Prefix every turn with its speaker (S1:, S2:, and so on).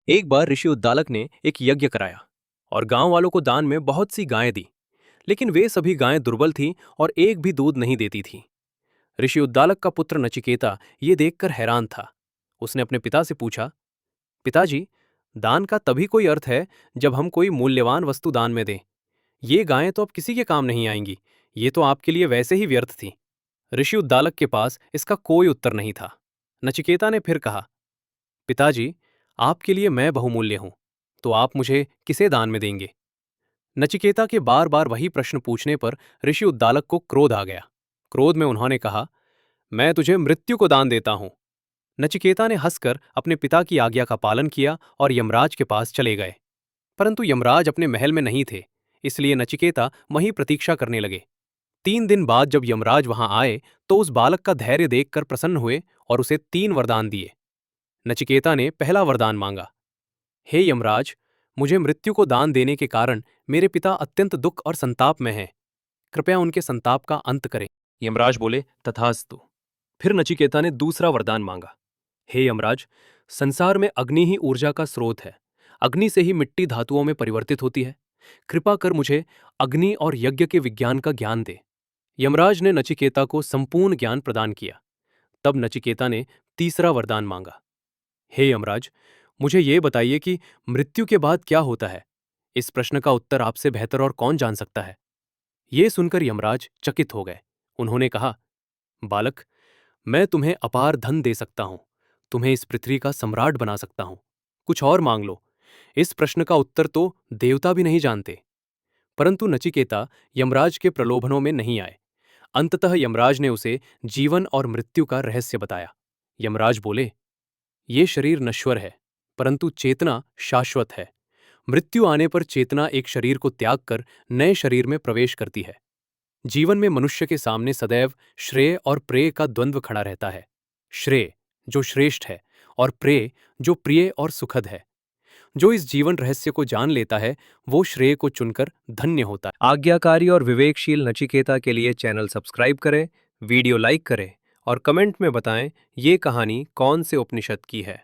S1: एक बार ऋषि उद्दालक ने एक यज्ञ कराया और गांव वालों को दान में बहुत सी गायें दी। लेकिन वे सभी गायें दुर्बल थीं और एक भी दूध नहीं देती थीं। ऋषि उद्दालक का पुत्र नचिकेता ये देखकर हैरान था। उसने अपने पिता से पूछा, पिताजी, दान का तभी कोई अर्थ है जब हम कोई मूल्यवान वस्तु दान में दें। ये गायें तो अब किसी के काम नहीं आएंगी। ये तो आपके लिए वैसे ही व्यर्थ थी। ऋषि उद्दालक के पास इसका कोई उत्तर नहीं था। नचिकेता ने फिर कहा, पिताजी, आपके लिए मैं बहुमूल्य हूं, तो आप मुझे किसे दान में देंगे? नचिकेता के बार बार वही प्रश्न पूछने पर ऋषि उद्दालक को क्रोध आ गया। क्रोध में उन्होंने कहा, मैं तुझे मृत्यु को दान देता हूं। नचिकेता ने हंसकर अपने पिता की आज्ञा का पालन किया और यमराज के पास चले गए। परंतु यमराज अपने महल में नहीं थे, इसलिए नचिकेता वहीं प्रतीक्षा करने लगे। 3 दिन बाद जब यमराज वहां आए तो उस बालक का धैर्य देखकर प्रसन्न हुए और उसे 3 वरदान दिए। नचिकेता ने पहला वरदान मांगा, हे यमराज, मुझे मृत्यु को दान देने के कारण मेरे पिता अत्यंत दुख और संताप में हैं। कृपया उनके संताप का अंत करें। यमराज बोले, तथास्तु। फिर नचिकेता ने दूसरा वरदान मांगा, हे यमराज, संसार में अग्नि ही ऊर्जा का स्रोत है। अग्नि से ही मिट्टी धातुओं में परिवर्तित होती है। कृपा कर मुझे अग्नि और यज्ञ के विज्ञान का ज्ञान दे। यमराज ने नचिकेता को संपूर्ण ज्ञान प्रदान किया। तब नचिकेता ने तीसरा वरदान मांगा, हे यमराज, मुझे ये बताइए कि मृत्यु के बाद क्या होता है। इस प्रश्न का उत्तर आपसे बेहतर और कौन जान सकता है। ये सुनकर यमराज चकित हो गए। उन्होंने कहा, बालक, मैं तुम्हें अपार धन दे सकता हूं, तुम्हें इस पृथ्वी का सम्राट बना सकता हूं। कुछ और मांग लो। इस प्रश्न का उत्तर तो देवता भी नहीं जानते। परंतु नचिकेता यमराज के प्रलोभनों में नहीं आए। अंततः यमराज ने उसे जीवन और मृत्यु का रहस्य बताया। यमराज बोले, ये शरीर नश्वर है, परंतु चेतना शाश्वत है। मृत्यु आने पर चेतना एक शरीर को त्याग कर नए शरीर में प्रवेश करती है। जीवन में मनुष्य के सामने सदैव श्रेय और प्रेय का द्वंद्व खड़ा रहता है। श्रेय, जो श्रेष्ठ है, और प्रेय, जो प्रिय और सुखद है। जो इस जीवन रहस्य को जान लेता है, वो श्रेय को चुनकर धन्य होता है। आज्ञाकारी और विवेकशील नचिकेता के लिए चैनल सब्सक्राइब करें, वीडियो लाइक करें और कमेंट में बताएं ये कहानी कौन से उपनिषद की है।